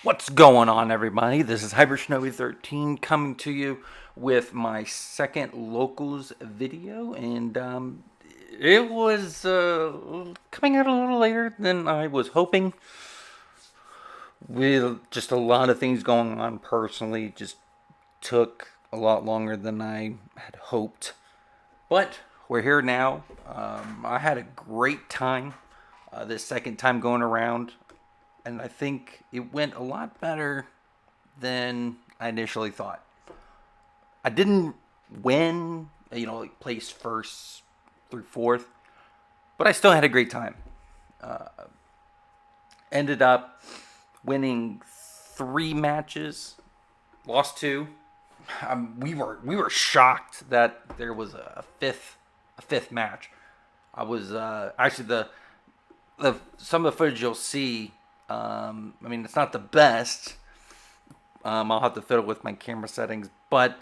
What's going on, everybody? This is HyperShinobi13 coming to you with my second locals video, and it was coming out a little later than I was hoping. With just a lot of things going on personally, just took a lot longer than I had hoped. But we're here now. I had a great time this second time going around. And I think it went a lot better than I initially thought. I didn't win, like place first through fourth, but I still had a great time. Ended up winning 3 matches, lost 2. We were shocked that there was a fifth match. I was actually the some of the footage you'll see. It's not the best. I'll have to fiddle with my camera settings, but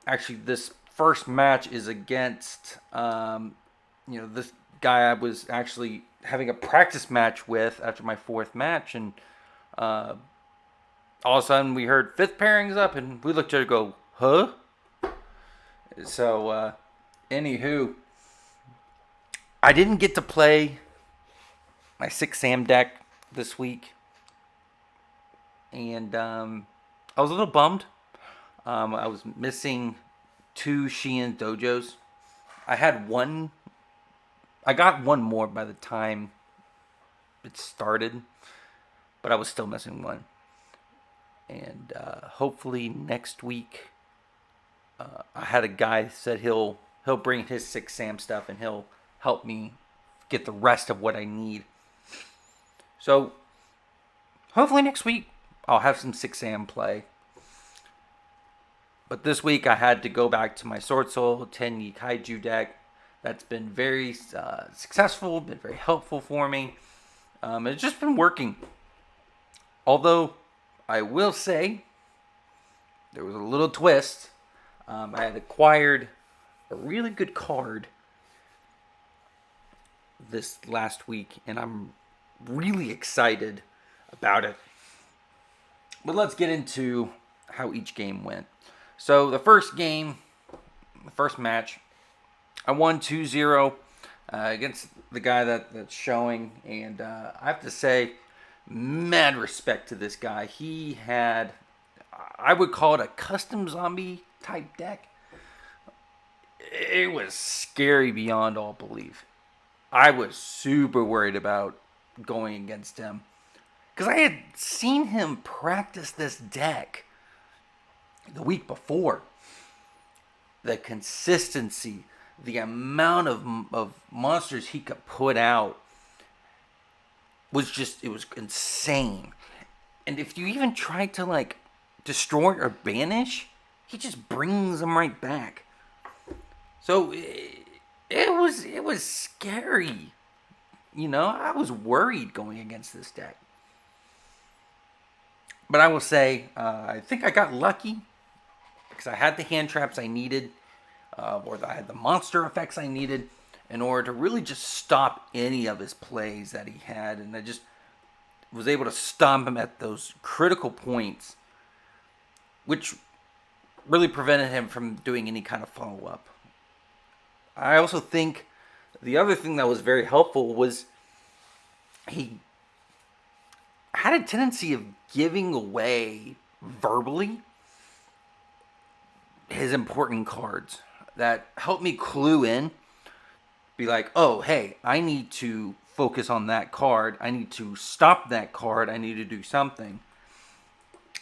actually, this first match is against this guy I was actually having a practice match with after my 4th match, and all of a sudden we heard 5th pairings up, and we looked at it and go, huh? So, anywho, I didn't get to play my 6 Sam deck this week, and I was a little bummed. I was missing 2 Shein dojos. I got one more by the time it started, but I was still missing one. And hopefully next week, I had a guy said he'll bring his 6 Sam stuff and he'll help me get the rest of what I need. So, hopefully next week, I'll have some 6 Sam play. But this week, I had to go back to my Swordsoul Tenyi Kaiju deck. That's been very successful, been very helpful for me. It's just been working. Although, I will say, there was a little twist. I had acquired a really good card this last week, and I'm really excited about it. But let's get into how each game went. So the first match, I won 2-0 against the guy that's showing, and I have to say, mad respect to this guy. He had, I would call it a custom zombie type deck. It was scary beyond all belief. I was super worried about going against him, because I had seen him practice this deck the week before. The consistency, the amount of monsters he could put out it was insane. And if you even tried to destroy or banish, he just brings them right back. So it was scary. I was worried going against this deck. But I will say, I think I got lucky, because I had the hand traps I needed, or I had the monster effects I needed, in order to really just stop any of his plays that he had. And I just was able to stomp him at those critical points, which really prevented him from doing any kind of follow-up. I also think the other thing that was very helpful was he had a tendency of giving away verbally his important cards that helped me clue in, be like, oh, hey, I need to focus on that card. I need to stop that card. I need to do something.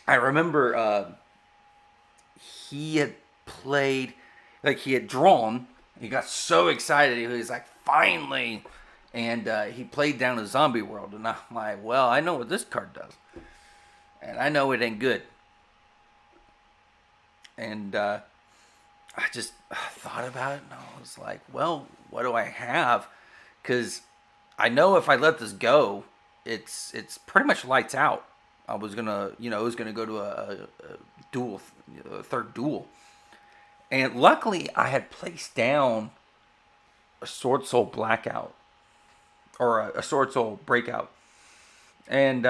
I remember he had played, he had drawn. He got so excited. He was like, finally. And he played down a zombie world. And I'm like, well, I know what this card does. And I know it ain't good. And I just thought about it. And I was like, well, what do I have? Because I know if I let this go, it's pretty much lights out. I was going to, it was going to go to a duel, a third duel. And luckily, I had placed down a Swordsoul Blackout, or a Swordsoul Breakout. And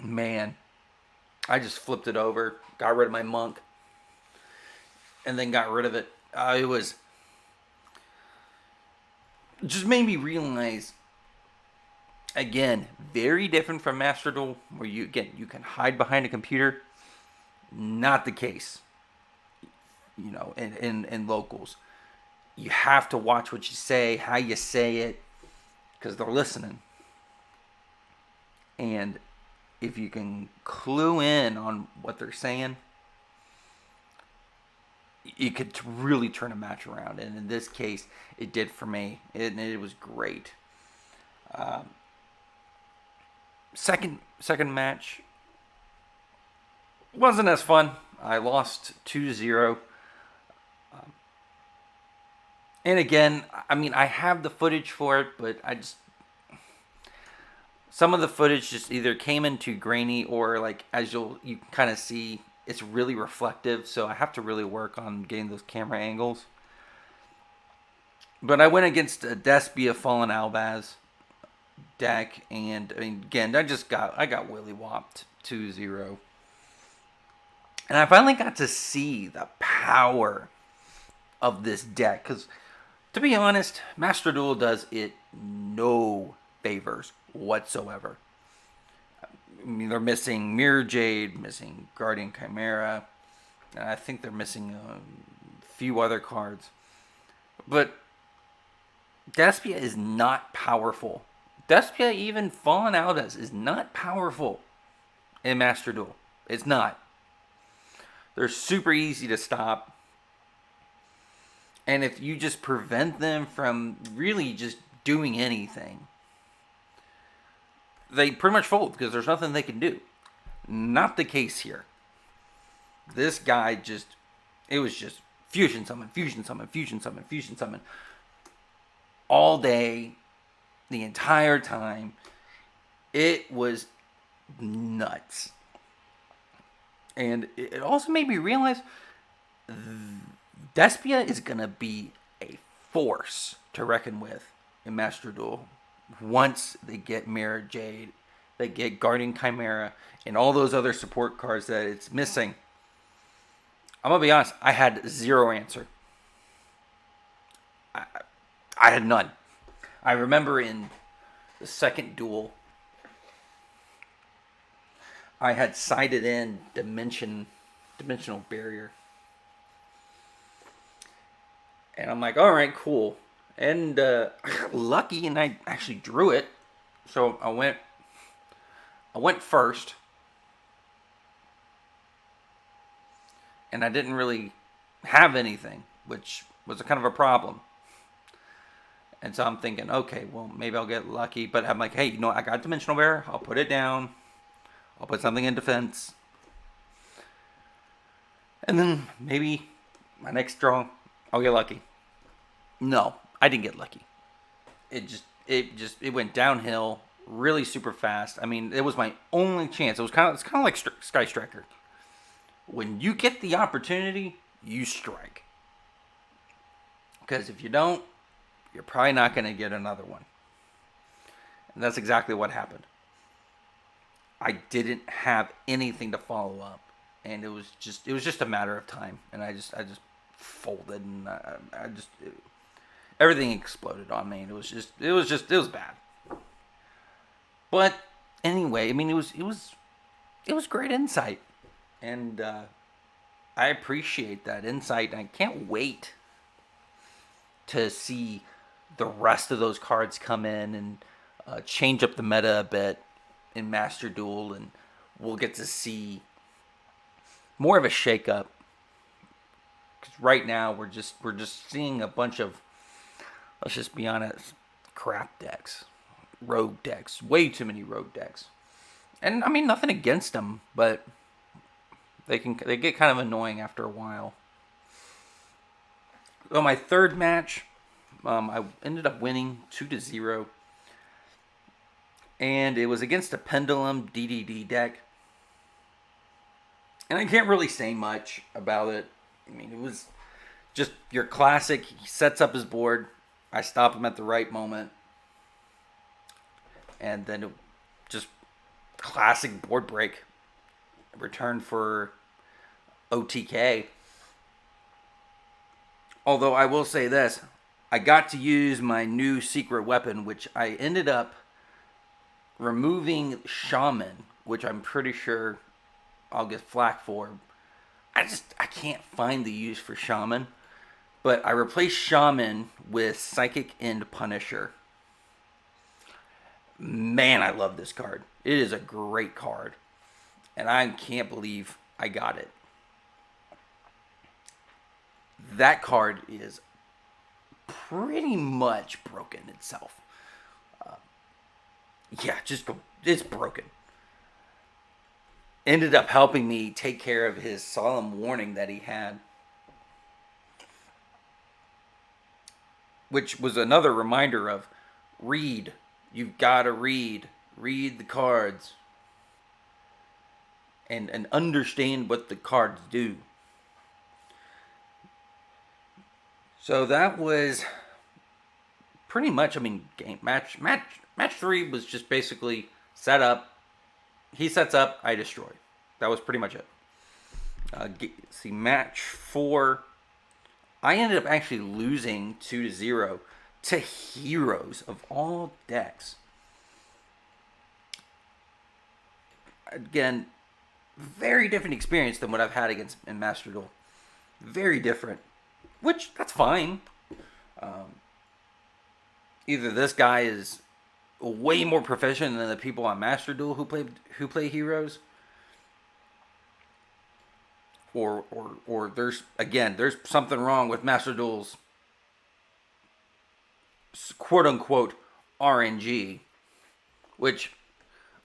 Man, I just flipped it over, got rid of my monk, and then got rid of it. It was just made me realize, again, very different from Master Duel, where you can hide behind a computer. Not the case, in locals. You have to watch what you say, how you say it, because they're listening. And if you can clue in on what they're saying, you could really turn a match around. And in this case, it did for me. It was great. Second match wasn't as fun. I lost 2-0. And again, I mean, I have the footage for it, but some of the footage just either came in too grainy, or like, as you kind of see, it's really reflective. So I have to really work on getting those camera angles. But I went against a Despia Fallen Albaz deck, and I mean, again, I got willy whopped 2-0. And I finally got to see the power of this deck, because to be honest, Master Duel does it no favors whatsoever. I mean, they're missing Mirror Jade, missing Guardian Chimera, and I think they're missing a few other cards. But Despia is not powerful. Despia, even Fallen Albaz, is not powerful in Master Duel. It's not. They're super easy to stop. And if you just prevent them from really just doing anything, they pretty much fold, because there's nothing they can do. Not the case here. This guy it was just fusion summon, fusion summon, fusion summon, fusion summon. All day, the entire time. It was nuts. And it also made me realize Despia is going to be a force to reckon with in Master Duel. Once they get Mirror Jade, they get Guardian Chimera, and all those other support cards that it's missing. I'm going to be honest, I had zero answer. I had none. I remember in the second duel, I had sighted in dimensional barrier. And I'm like, all right, cool. And I got lucky, and I actually drew it. So I went first. And I didn't really have anything, which was a kind of a problem. And so I'm thinking, okay, well, maybe I'll get lucky. But I'm like, hey, I got dimensional barrier. I'll put it down. I'll put something in defense. And then maybe my next draw, I'll get lucky. No, I didn't get lucky. It went downhill really super fast. I mean, it was my only chance. It's kind of like Sky Striker. When you get the opportunity, you strike. Because if you don't, you're probably not going to get another one. And that's exactly what happened. I didn't have anything to follow up, and it was just a matter of time. And I just folded, and everything exploded on me. And it was bad. But anyway, I mean, it was great insight, and I appreciate that insight. And I can't wait to see the rest of those cards come in and change up the meta a bit in Master Duel, and we'll get to see more of a shakeup. Because right now we're just seeing a bunch of, let's just be honest, crap decks, rogue decks, way too many rogue decks. And I mean, nothing against them, but they get kind of annoying after a while. So my third match, I ended up winning 2-0. And it was against a Pendulum DDD deck. And I can't really say much about it. I mean, it was just your classic. He sets up his board. I stop him at the right moment. And then classic board break. Return for OTK. Although I will say this, I got to use my new secret weapon, which I ended up removing Shaman, which I'm pretty sure I'll get flack for. I can't find the use for Shaman. But I replaced Shaman with Psychic and Punisher. Man, I love this card. It is a great card. And I can't believe I got it. That card is pretty much broken itself. It's broken. Ended up helping me take care of his solemn warning that he had. Which was another reminder of read. You've got to read. Read the cards. And understand what the cards do. So that was pretty much, match 3 was just basically set up. He sets up, I destroy. That was pretty much it. Match 4, I ended up actually losing 2-0 to Heroes of all decks. Again, very different experience than what I've had against in Master Duel. Very different. Which, that's fine. Either this guy is way more proficient than the people on Master Duel who play Heroes. Or there's something wrong with Master Duel's quote unquote RNG. Which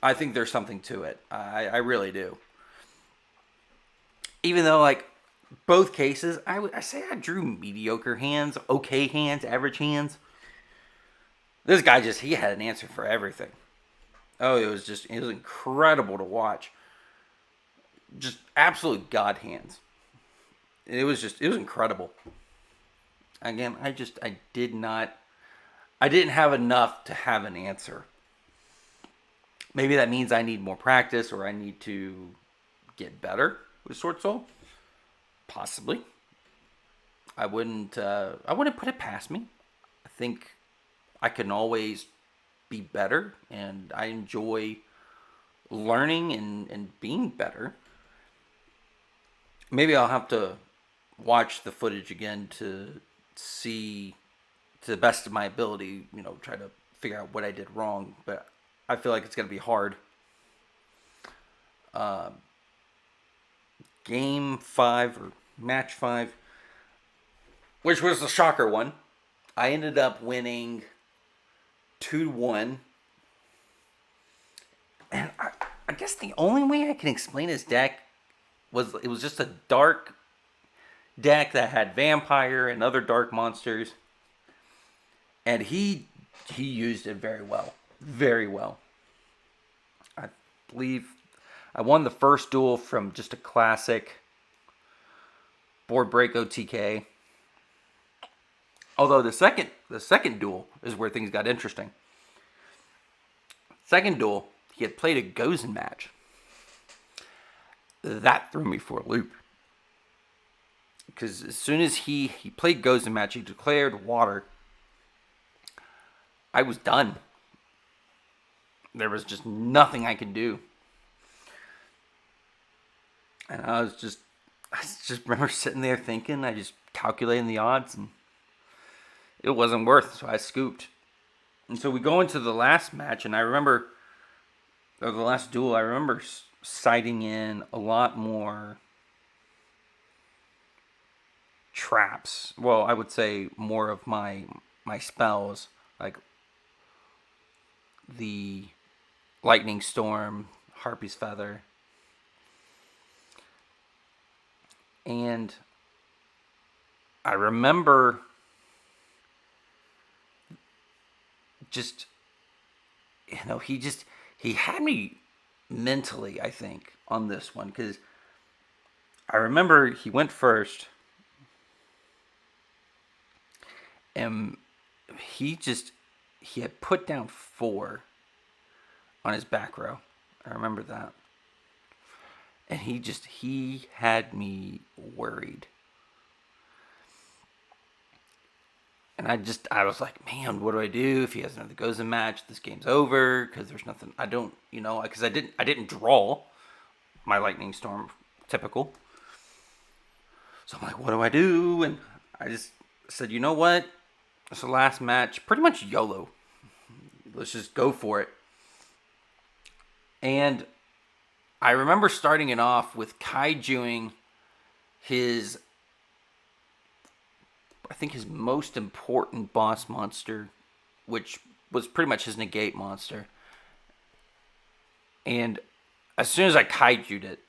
I think there's something to it. I really do. Even though, both cases, I say I drew mediocre hands, okay hands, average hands. This guy he had an answer for everything. Oh, it was incredible to watch. Just absolute god hands. It was incredible. Again, I didn't have enough to have an answer. Maybe that means I need more practice or I need to get better with Swordsoul. Possibly. I wouldn't put it past me. I think I can always be better, and I enjoy learning and being better. Maybe I'll have to watch the footage again to see, to the best of my ability, try to figure out what I did wrong, but I feel like it's going to be hard. Game 5 or match 5, which was the shocker one, I ended up winning 2-1. And I guess the only way I can explain his deck was it was just a dark deck that had vampire and other dark monsters. And he used it very well. Very well. I believe I won the first duel from just a classic board break OTK. Although the second duel is where things got interesting. Second duel, he had played a Gozen match. That threw me for a loop. Because as soon as he played Gozen match, he declared water. I was done. There was just nothing I could do. And I just remember sitting there thinking, I just calculating the odds, and it wasn't worth it, so I scooped. And so we go into the last match, and the last duel, I remember sighting in a lot more traps. Well, I would say more of my spells, like the Lightning Storm, Harpy's Feather. And I remember he had me mentally, I think, on this one, because I remember he went first, and he had put down 4 on his back row. I remember that. And he had me worried. And I was like, man, what do I do if he has another Gozen match? This game's over because there's nothing. I don't, because I didn't draw my Lightning Storm typical. So I'm like, what do I do? And I just said, you know what? It's the last match. Pretty much YOLO. Let's just go for it. And I remember starting it off with Kaijuing his most important boss monster, which was pretty much his negate monster. And as soon as I Kaiju'd it,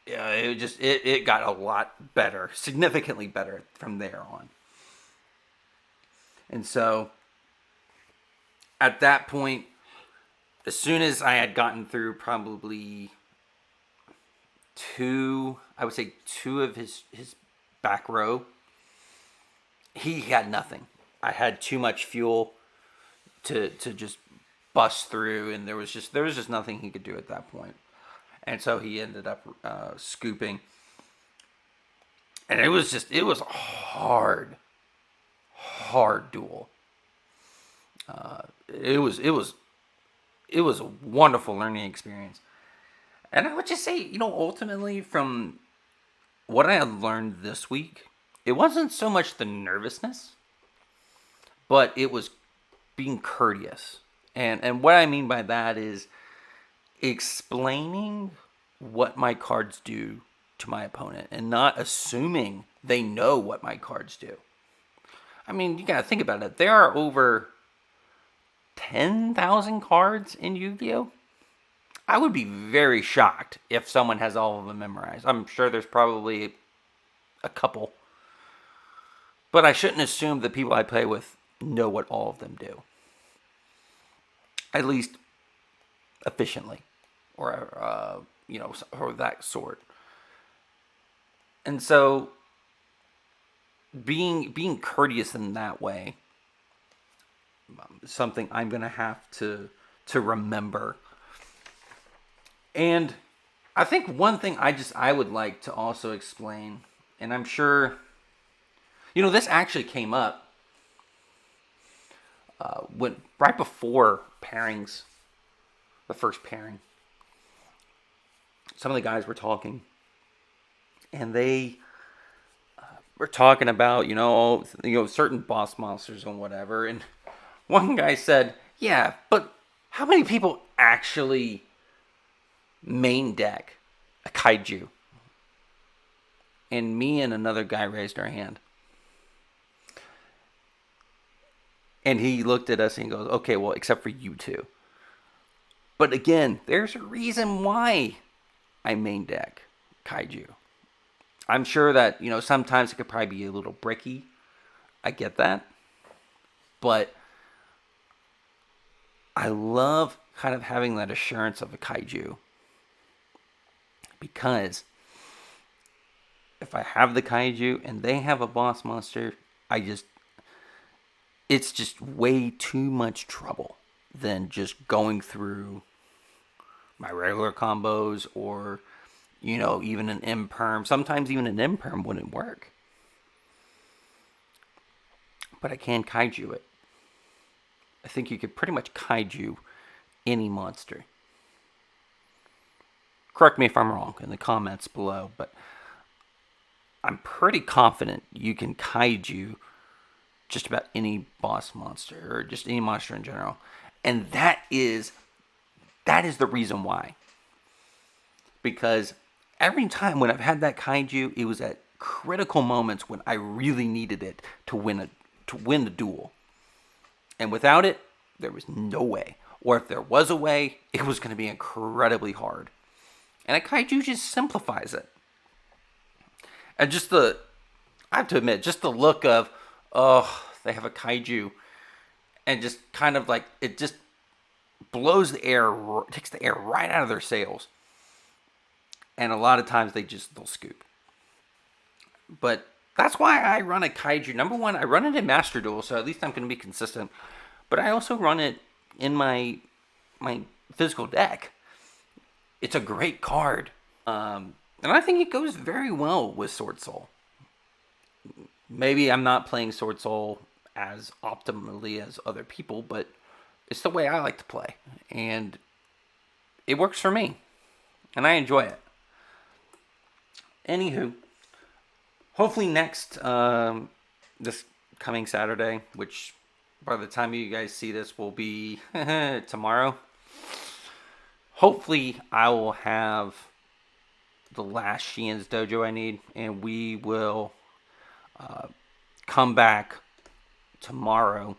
it got a lot better, significantly better from there on. And so at that point, as soon as I had gotten through probably two of his back row, he had nothing. I had too much fuel to just bust through, and there was just nothing he could do at that point. And so he ended up scooping. And it was a hard duel. It was a wonderful learning experience. And I would just say, ultimately from what I had learned this week, it wasn't so much the nervousness, but it was being courteous. And what I mean by that is explaining what my cards do to my opponent and not assuming they know what my cards do. I mean, you gotta think about it. There are over 10,000 cards in Yu-Gi-Oh! I would be very shocked if someone has all of them memorized. I'm sure there's probably a couple. But I shouldn't assume the people I play with know what all of them do. At least efficiently. Or that sort. And so being courteous in that way is something I'm going to have to remember. And I think one thing I would like to also explain, and I'm sure, this actually came up when right before pairings, the first pairing. Some of the guys were talking, and they were talking about, certain boss monsters and whatever. And one guy said, yeah, but how many people actually main deck a Kaiju? And me and another guy raised our hand. And he looked at us and he goes, okay, well, except for you two. But again, there's a reason why I main deck Kaiju. I'm sure that, sometimes it could probably be a little bricky. I get that. But I love kind of having that assurance of a Kaiju. Because if I have the Kaiju and they have a boss monster, it's just way too much trouble than just going through my regular combos or, even an imperm. Sometimes even an imperm wouldn't work. But I can Kaiju it. I think you could pretty much Kaiju any monster. Correct me if I'm wrong in the comments below, but I'm pretty confident you can Kaiju just about any boss monster or just any monster in general. And that is the reason why. Because every time when I've had that Kaiju, it was at critical moments when I really needed it to win the duel. And without it, there was no way. Or if there was a way, it was going to be incredibly hard. And a Kaiju just simplifies it. And I have to admit, just the look of, they have a Kaiju. And just kind of like, it just blows the air, takes the air right out of their sails. And a lot of times they'll scoop. But that's why I run a Kaiju. Number one, I run it in Master Duel, so at least I'm going to be consistent. But I also run it in my physical deck. it's a great card. And I think it goes very well with Sword Soul. Maybe I'm not playing Sword Soul as optimally as other people, but it's the way I like to play. And it works for me. And I enjoy it. Anywho, hopefully next, this coming Saturday, which by the time you guys see this will be tomorrow. Hopefully I will have the last Shien's dojo I need, and we will come back tomorrow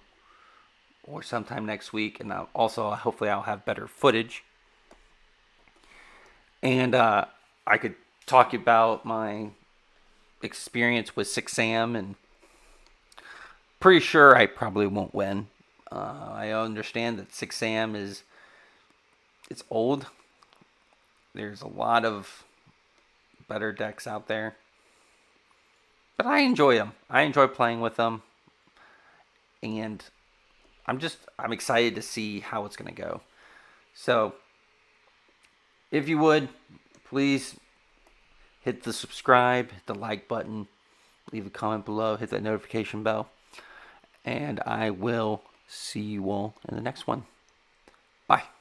or sometime next week, and also hopefully I'll have better footage, and I could talk about my experience with 6am, and pretty sure I probably won't win. I understand that 6am it's old. There's a lot of better decks out there, but I enjoy them. I enjoy playing with them, and I'm excited to see how it's going to go. So if you would, please hit the subscribe, hit the like button, leave a comment below, hit that notification bell, and I will see you all in the next one. Bye.